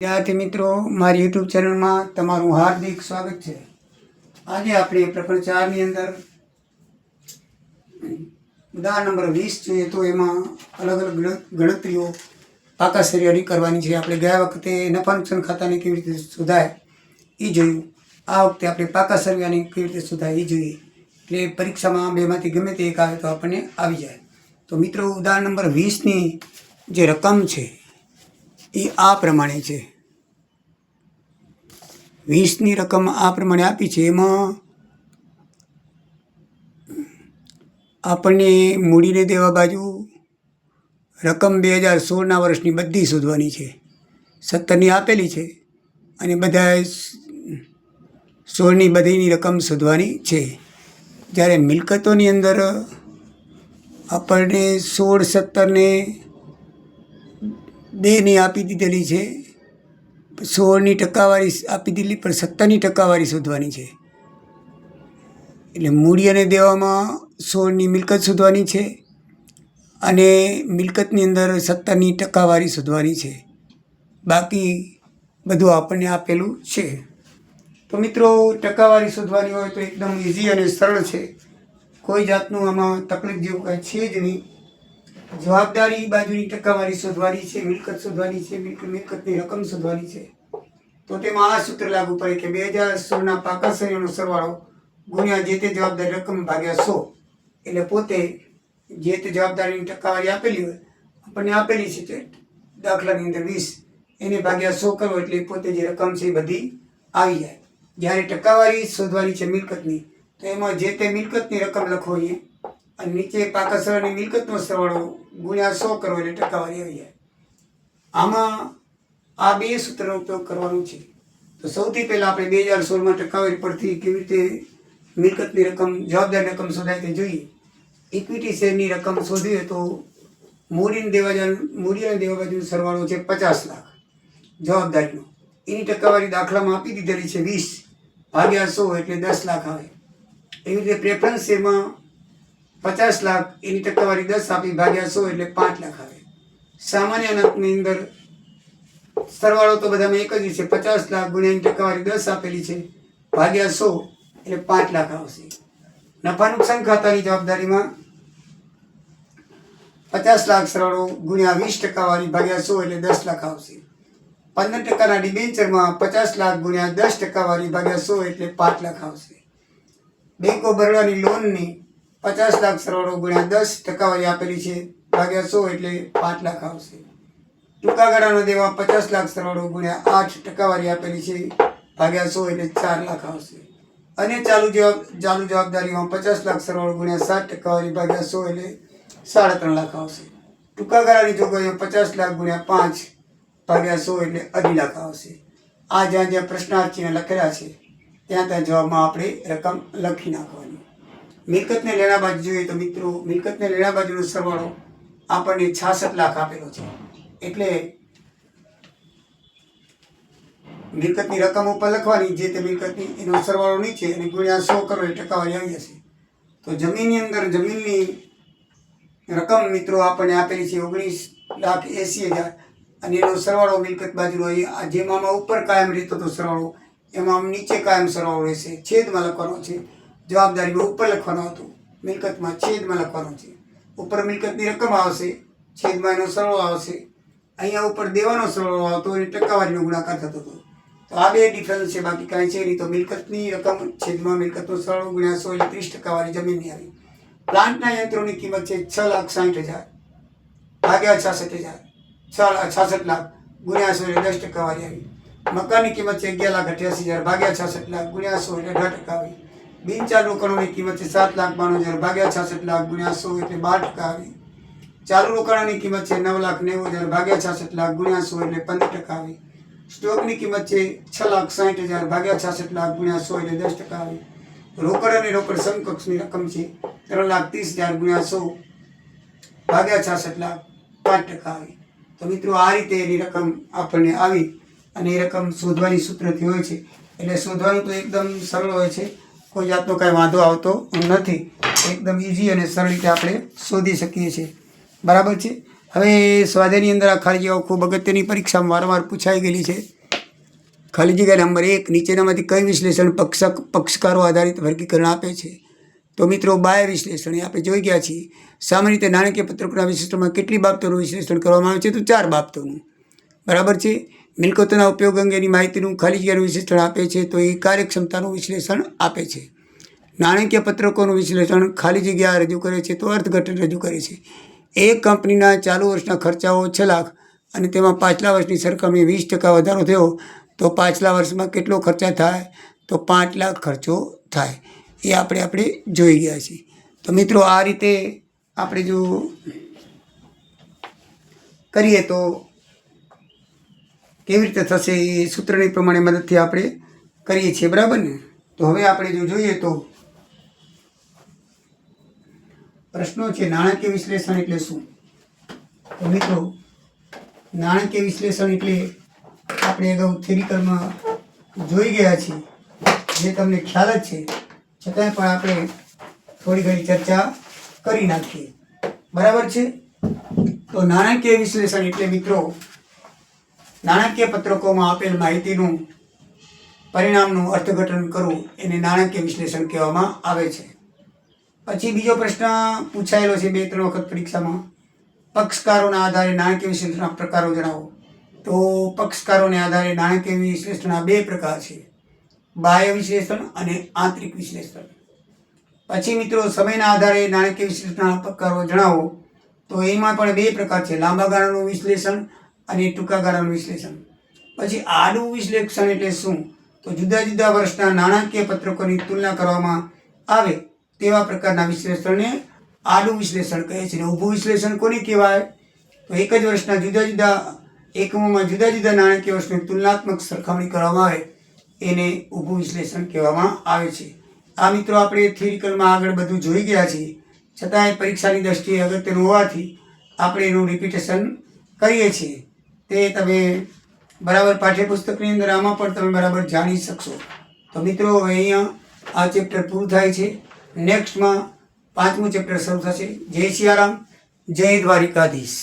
विद्यार्थी मित्रों मारी यूट्यूब चैनल में तमारू हार्दिक स्वागत है। आज अपने प्रकरण 4 नी अंदर उदाहरण नंबर 20 જોઈએ तो એમાં अलग अलग ગણતરીઓ પાકા સરિયાની કરવાની છે। આપણે ગયા વખતે નફા નુકસાન ખાતાને કેવી રીતે સુધાય એ જોયું। આ વખતે આપણે પાકા સરિયાની કેવી રીતે સુધાય એ જોઈએ। એટલે પરીક્ષામાં બેમાંથી ગમે તે એક આવે તો આપણને આવી જાય। તો મિત્રો ઉદાહરણ નંબર 20 ની જે રકમ છે એ આ પ્રમાણે છે। 20 ની રકમ આ પ્રમાણે આપી છે। એમાં આપણને મૂડીને દેવા બાજુ રકમ 2016ના વર્ષની બધી શોધવાની છે। 17ની આપેલી છે અને બધા 16ની બધીની રકમ શોધવાની છે। જ્યારે મિલકતોની અંદર આપણને 16, 17 ને 2ની આપી દીધેલી છે। 16ની ટકાવારી આપી દીધેલી પણ 17ની ટકાવારી શોધવાની છે। એટલે મૂડી અને દેવામાં 16ની મિલકત શોધવાની છે અને મિલકતની અંદર 17ની ટકાવારી શોધવાની છે। બાકી બધું આપણને આપેલું છે। તો મિત્રો ટકાવારી શોધવાની હોય તો એકદમ ઇઝી અને સરળ છે। કોઈ જાતનું આમાં તકલીફ જેવું કાંઈ છે જ નહીં। જવાબદારી બાજુની ટકાવારી શોધવાની છે, મિલકત શોધવાની છે, મિલકતની રકમ શોધવાની છે। તો તેમાં આ સૂત્ર લાગુ પડે કે 2016ના પાકા સરિયાનો સરવાળો ગુણ્યા જે તે જવાબદારી રકમ ભાગ્યા 100। એટલે પોતે જે તે જવાબદારીની ટકાવારી આપેલી હોય આપણને આપેલી છે તે દાખલાની અંદર 20 એને ભાગ્યા 100 કરો એટલે પોતે જે રકમ છે એ બધી આવી જાય। જ્યારે ટકાવારી શોધવાની છે મિલકતની તો એમાં જે તે મિલકતની રકમ લખો અહીંયા અને નીચે પાકા સરિયાની મિલકતનો સરવાળો ગુણ્યા 100 કરો એટલે ટકાવારી આવી જાય। આમાં આ બે સૂત્રનો ઉપયોગ કરવાનો છે। તો સૌથી પહેલાં આપણે 2016માં ટકાવારી પરથી કેવી રીતે મિલકતની રકમ જવાબદારી રકમ શોધાય તે જોઈએ। ઇક્વિટી શેરની રકમ શોધીએ તો મૂડી અને દેવા બાજુનો સરવાળો છે 50 લાખ જવાબદારીનો। એની ટકાવારી દાખલામાં આપી દીધેલી છે 20 ભાગ્યા 100 એટલે 10 લાખ આવે। એવી રીતે પ્રેફરન્સ શેરમાં 50 લાખ એની ટકાવારી 10 આપી ભાગ્યા 100 એટલે 5 લાખ આવે। સામાન્ય અનાજની અંદર સરવાળો તો બધામાં એક જ છે। 50 લાખ ગુણ્યા એની ટકાવારી 10 આપેલી છે ભાગ્યા 100 એટલે 5 લાખ આવશે। નફા નુકસાન ખાતાની જવાબદારીમાં 50 લાખ સરવાળો ગુણ્યા 20 ટકાવારી ભાગ્યા 100 એટલે 10 લાખ આવશે। 15% ડિબેન્ચરમાં 50 લાખ ગુણ્યા 10 ટકાવારી ભાગ્યા 100 એટલે 5 લાખ આવશે। બેંક ઓફ બરોડાની લોનની 50 લાખ સરવાળો ગુણ્યા 10 ટકાવારી આપેલી છે ભાગ્યા 100 એટલે 5 લાખ આવશે। ટૂંકા ગાળાનો દેવા 50 લાખ સરવાળો ગુણ્યા 8 ટકાવારી આપેલી છે ભાગ્યા 100 એટલે 4 લાખ આવશે। અને ચાલુ જવાબદારીમાં 50 લાખ સરવાળો ગુણ્યા 7 ટકાવારી ભાગ્યા 100 એટલે 3.5 લાખ આવશે। ટૂંકા ગાળાની જોગવાઈમાં 50 લાખ ગુણ્યા 5 ભાગ્યા 100 એટલે 2.5 લાખ આવશે। આ જ્યાં જ્યાં પ્રશ્નાર્થ ચિહ્ન લખેલા છે ત્યાં ત્યાં જવાબમાં આપણે રકમ લખી નાખવાની। મિલકતને લેણા બાજુ જોઈએ તો મિત્રો મિલકતને લેણા બાજુનો સરવાળો આપણને 66 લાખ આપેલો છે। એટલે મિલકતની રકમ ઉપર લખવાની જે તે મિલકતની એનો સરવાળો નીચે અને ગુણ્યા 100 કરો એટલે ટકાવારી આવી જશે। તો જમીનની અંદર જમીનની રકમ મિત્રો આપણને આપેલી છે 19,80,000 અને એનો સરવાળો મિલકત બાજુનો જેમાં ઉપર કાયમ રહેતો હતો સરવાળો એમાં નીચે કાયમ સરવાળો રહેશે। છેદમાં લખવાનો છે। જવાબદારીમાં ઉપર લખવાનો હતો, મિલકતમાં છેદમાં લખવાનો છે। ઉપર મિલકતની રકમ આવશે, છેદમાં એનો સરવાળો આવશે। અહીંયા ઉપર દેવાનો સરવાળો આવતો અને ટકાવારીનો ગુણાકાર થતો હતો। તો આ બે ડિફરન્સ છે, બાકી કાંઈ છે નહીં। તો મિલકતની રકમ છેદમાં મિલકતનો સરવાળો ગુણ્યા 100 એટલે 30 ટકાવારી જમીનની આવી। પ્લાન્ટના યંત્રોની કિંમત છે 6,60,000 ભાગ્યા 66,000 66 લાખ ગુણ્યા 100 એટલે 10 ટકાવારી આવી। મકાનની કિંમત છે 11,88,000 ભાગ્યા 66 લાખ ગુણ્યા 100 એટલે 18 ટકા આવી। બિનચાલુ રોકાણોની કિંમત છે 7,92,000 ભાગ્યા 66 લાખ ગુણ્યા 100 એટલે 12 ટકા આવી। ચાલુ રોકાણોની કિંમત છે 9,90,000 ભાગ્યા 66 લાખ ગુણ્યા 100 એટલે 15 ટકા આવી। સ્ટોકની કિંમત છે 6,60,000 ભાગ્યા 66 લાખ ગુણ્યા 100 એટલે 10 ટકા આવી। રોકડ અને રોકડ સમકક્ષની રકમ છે 3,30,000 ગુણ્યા 100 ભાગ્યા 66 લાખ 5 ટકા આવી। તો મિત્રો આ રીતે એની રકમ આપણને આવી અને એ રકમ શોધવાની સૂત્રથી હોય છે। એટલે શોધવાનું તો એકદમ સરળ હોય છે, કોઈ જાતનો કાંઈ વાંધો આવતો નથી। એકદમ ઇઝી અને સરળ રીતે આપણે શોધી શકીએ છીએ, બરાબર છે। હવે સ્વાધ્યાયની અંદર આ ખાલી જગ્યાઓ ખૂબ અગત્યની પરીક્ષામાં વારંવાર પૂછાઈ ગયેલી છે. ખાલી જગ્યા નંબર 1, નીચેનામાંથી કઈ વિશ્લેષણ પક્ષકારો આધારિત વર્ગીકરણ આપે છે? તો મિત્રો બાહ્ય વિશ્લેષણ એ આપણે જોઈ ગયા છીએ. સામાન્ય રીતે નાણાકીય પત્રકોના વિશ્લેષણમાં કેટલી બાબતોનું વિશ્લેષણ કરવામાં આવે છે? તો 4 બાબતોનું. બરાબર છે. મિલકતોના ઉપયોગ અંગેની માહિતીનું ખાલી જગ્યાનું વિશ્લેષણ આપે છે, તો એ કાર્યક્ષમતાનું વિશ્લેષણ આપે છે. નાણાકીય પત્રકોનું વિશ્લેષણ ખાલી જગ્યા રજૂ કરે છે, તો અર્થઘટન રજૂ કરે છે. એક કંપનીના ચાલુ વર્ષના ખર્ચાઓ 6 લાખ અને તેમાં પાછલા વર્ષની સરખામણીએ 20% વધારો થયો, તો પાછલા વર્ષમાં કેટલો ખર્ચા થાય? તો 5 લાખ ખર્ચો થાય. એ આપણે જોઈ ગયા છીએ. તો મિત્રો આ રીતે આપણે જો કરીએ તો કેવી રીતે થશે એ સૂત્રની પ્રમાણે મદદથી આપણે કરીએ છીએ. બરાબર ને? તો હવે આપણે જો જોઈએ તો પ્રશ્નો છે, નાણાકીય વિશ્લેષણ એટલે શું? તો મિત્રો નાણાકીય વિશ્લેષણ એટલે આપણે અગાઉ થિયરિકલમાં જોઈ ગયા છીએ, જે તમને ખ્યાલ જ છે, છતાંય પણ આપણે થોડી ઘણી ચર્ચા કરી નાખીએ. બરાબર છે? તો નાણાકીય વિશ્લેષણ એટલે મિત્રો નાણાકીય પત્રકોમાં આપેલ માહિતીનું પરિણામનું અર્થઘટન કરવું, એને નાણાકીય વિશ્લેષણ કહેવામાં આવે છે. પછી બીજો પ્રશ્ન પૂછાયેલો છે 2-3 વખત પરીક્ષામાં, પક્ષકારોના આધારે નાણાકીય વિશ્લેષણના પ્રકારો જણાવો. તો પક્ષકારોને આધારે નાણાકીય વિશ્લેષણના 2 પ્રકાર છે, બાહ્ય વિશ્લેષણ અને આંતરિક વિશ્લેષણ. પછી મિત્રો સમયના આધારે નાણાકીય વિશ્લેષણના પ્રકારો જણાવો. તો એમાં પણ 2 પ્રકાર છે, લાંબા ગાળાનું વિશ્લેષણ અને ટૂંકા ગાળાનું વિશ્લેષણ. પછી આડું વિશ્લેષણ એટલે શું? તો જુદા જુદા વર્ષના નાણાકીય પત્રકોની તુલના કરવામાં આવે તેવા પ્રકારના વિશ્લેષણને આડું વિશ્લેષણ કહે છે. અને ઊભું વિશ્લેષણ કોને કહેવાય? તો એક જ વર્ષના જુદા જુદા એકમોમાં જુદા જુદા નાણાકીય વર્ષની તુલનાત્મક સરખામણી કરવામાં આવે એને ઊભું વિશ્લેષણ કહેવામાં આવે છે. આ મિત્રો આપણે થિયરિકલમાં આગળ બધું જોઈ ગયા છીએ, છતાંય પરીક્ષાની દ્રષ્ટિએ અગત્યનું હોવાથી આપણે એનું રિપીટેશન કરીએ છીએ. તે તમે બરાબર પાઠ્યપુસ્તકની અંદર આમાં પણ તમે બરાબર જાણી શકશો. તો મિત્રો હવે અહીંયા આ ચેપ્ટર પૂરું થાય છે. નેક્સ્ટમાં 5મું ચેપ્ટર શરૂ થશે. જય સિયારામ, જય દ્વારિકાધીશ.